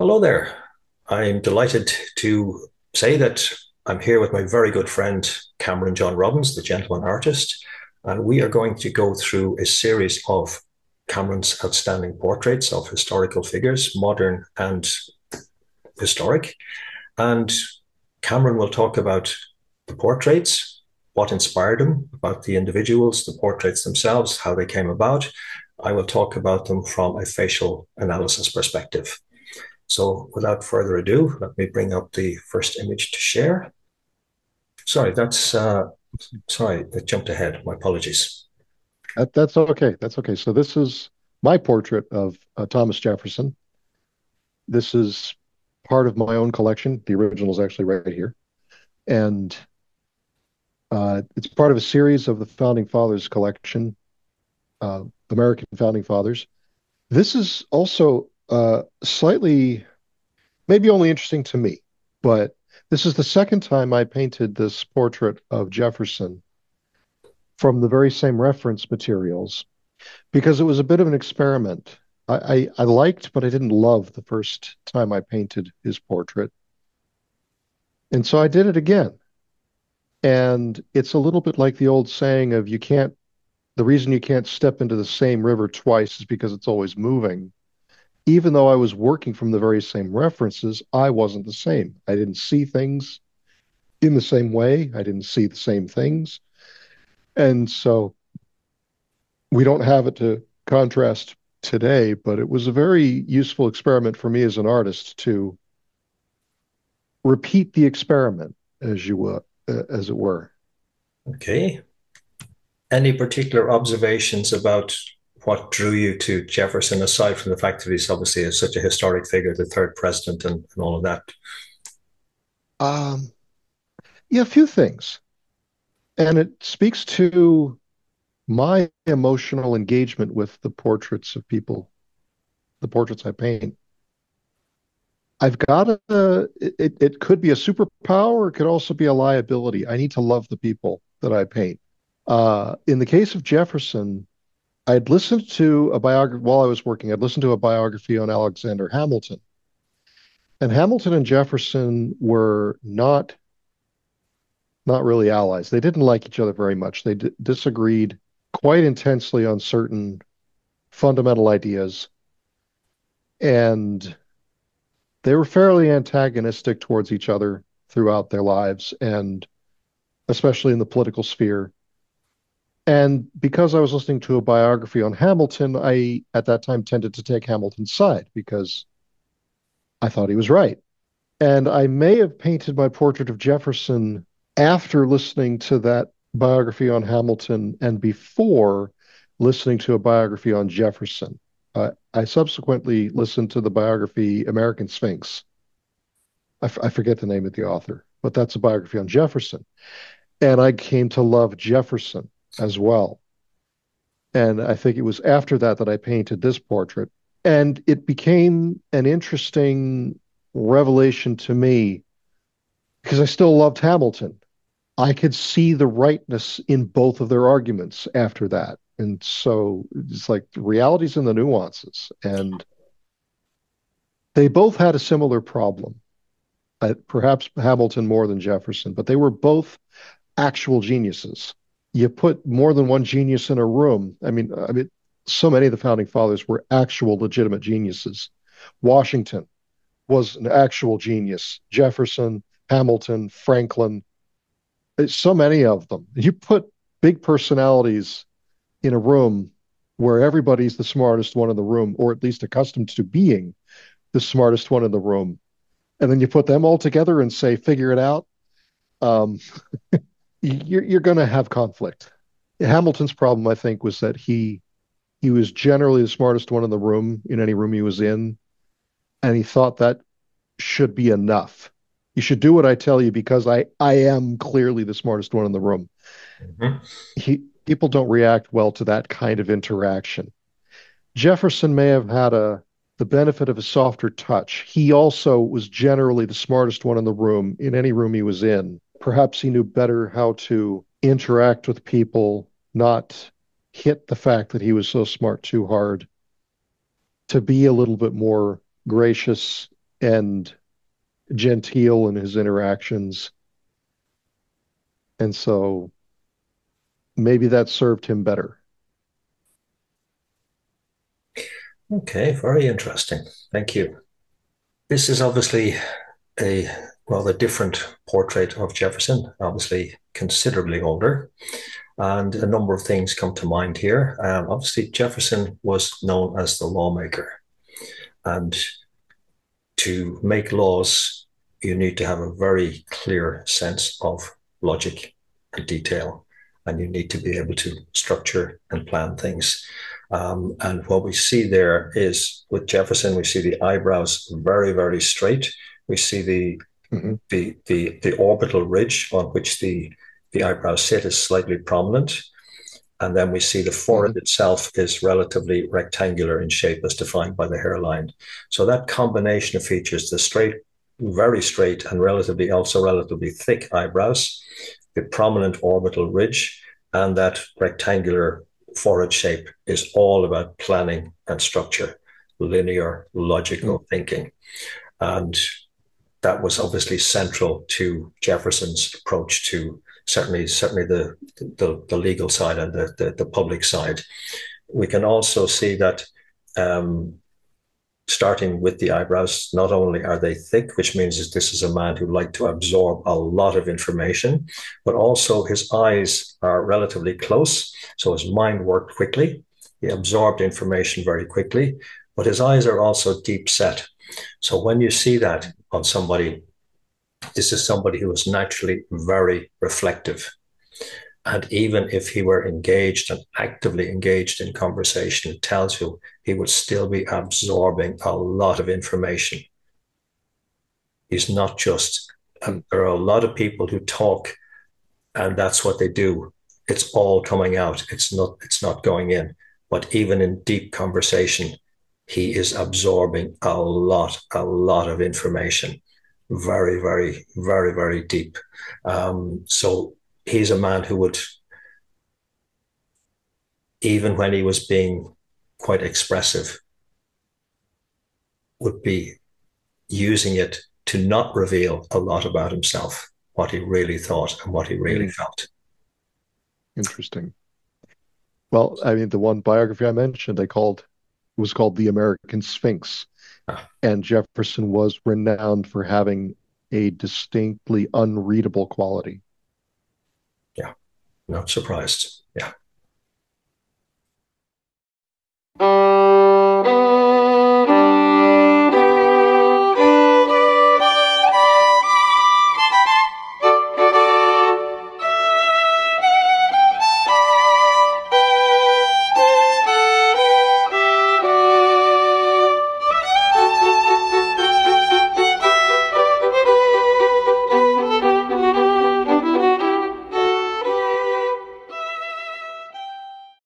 Hello there. I'm delighted to say that I'm here with my very good friend, Cameron John Robbins, the gentleman artist, and we are going to go through a series of Cameron's outstanding portraits of historical figures, modern and historic. And Cameron will talk about the portraits, what inspired them, about the individuals, the portraits themselves, how they came about. I will talk about them from a facial analysis perspective. So without further ado, let me bring up the first image to share. Sorry, sorry, I jumped ahead. My apologies. That's okay. That's okay. So this is my portrait of Thomas Jefferson. This is part of my own collection. The original is actually right here, and it's part of a series of the Founding Fathers collection, American Founding Fathers. This is also slightly, maybe only interesting to me, but this is the second time I painted this portrait of Jefferson from the very same reference materials because it was a bit of an experiment. I liked, but I didn't love the first time I painted his portrait. And so I did it again. And it's a little bit like the old saying of the reason you can't step into the same river twice is because it's always moving. Even though I was working from the very same references, I wasn't the same. I didn't see things in the same way. I didn't see the same things. And so we don't have it to contrast today, but it was a very useful experiment for me as an artist to repeat the experiment, as it were. Okay. Any particular observations about what drew you to Jefferson, aside from the fact that he's obviously such a historic figure, the third president, and all of that? Um, yeah, a few things, and it speaks to my emotional engagement with the portraits of people, the portraits I paint. I've got it could be a superpower. It could also be a liability. I need to love the people that I paint. In the case of Jefferson, I'd listened to a biography while I was working. I'd listened to a biography on Alexander Hamilton. And Hamilton and Jefferson were not really allies. They didn't like each other very much. They disagreed quite intensely on certain fundamental ideas. And they were fairly antagonistic towards each other throughout their lives, and especially in the political sphere. And because I was listening to a biography on Hamilton, I, at that time, tended to take Hamilton's side because I thought he was right. And I may have painted my portrait of Jefferson after listening to that biography on Hamilton and before listening to a biography on Jefferson. I subsequently listened to the biography American Sphinx. I forget the name of the author, but that's a biography on Jefferson. And I came to love Jefferson as well. And I think it was after that that I painted this portrait. And it became an interesting revelation to me because I still loved Hamilton. I could see the rightness in both of their arguments after that. And so it's like the realities and the nuances. And they both had a similar problem, perhaps Hamilton more than Jefferson, but they were both actual geniuses. You put more than one genius in a room. I mean, so many of the founding fathers were actual legitimate geniuses. Washington was an actual genius. Jefferson, Hamilton, Franklin, so many of them. You put big personalities in a room where everybody's the smartest one in the room, or at least accustomed to being the smartest one in the room. And then you put them all together and say, figure it out. Um, you're going to have conflict. Hamilton's problem, I think, was that he was generally the smartest one in the room in any room he was in, and he thought that should be enough. You should do what I tell you because I am clearly the smartest one in the room. Mhm. People don't react well to that kind of interaction. Jefferson may have had the benefit of a softer touch. He also was generally the smartest one in the room in any room he was in. Perhaps he knew better how to interact with people, not hit the fact that he was so smart too hard, to be a little bit more gracious and genteel in his interactions. And so maybe that served him better. Okay, very interesting. Thank you. This is obviously a rather different portrait of Jefferson, obviously considerably older. And a number of things come to mind here. Obviously, Jefferson was known as the lawmaker. And to make laws, you need to have a very clear sense of logic and detail, and you need to be able to structure and plan things. And what we see there is with Jefferson, we see the eyebrows very, very straight. We see the orbital ridge on which the eyebrows sit is slightly prominent. And then we see the forehead itself is relatively rectangular in shape as defined by the hairline. So that combination of features, the straight, very straight and relatively thick eyebrows, the prominent orbital ridge, and that rectangular forehead shape is all about planning and structure, linear, logical thinking. And that was obviously central to Jefferson's approach to certainly the legal side and the public side. We can also see that starting with the eyebrows, not only are they thick, which means that this is a man who liked to absorb a lot of information, but also his eyes are relatively close. So his mind worked quickly. He absorbed information very quickly, but his eyes are also deep set. So when you see that on somebody, this is somebody who is naturally very reflective. And even if he were engaged and actively engaged in conversation, it tells you he would still be absorbing a lot of information. He's not just, there are a lot of people who talk and that's what they do. It's all coming out. It's not going in. But even in deep conversation, he is absorbing a lot of information. Very, very, very, very deep. So he's a man who would, even when he was being quite expressive, would be using it to not reveal a lot about himself, what he really thought and what he really felt. Interesting. Well, I mean, the one biography I mentioned, was called The American Sphinx, and Jefferson was renowned for having a distinctly unreadable quality. Yeah, not surprised.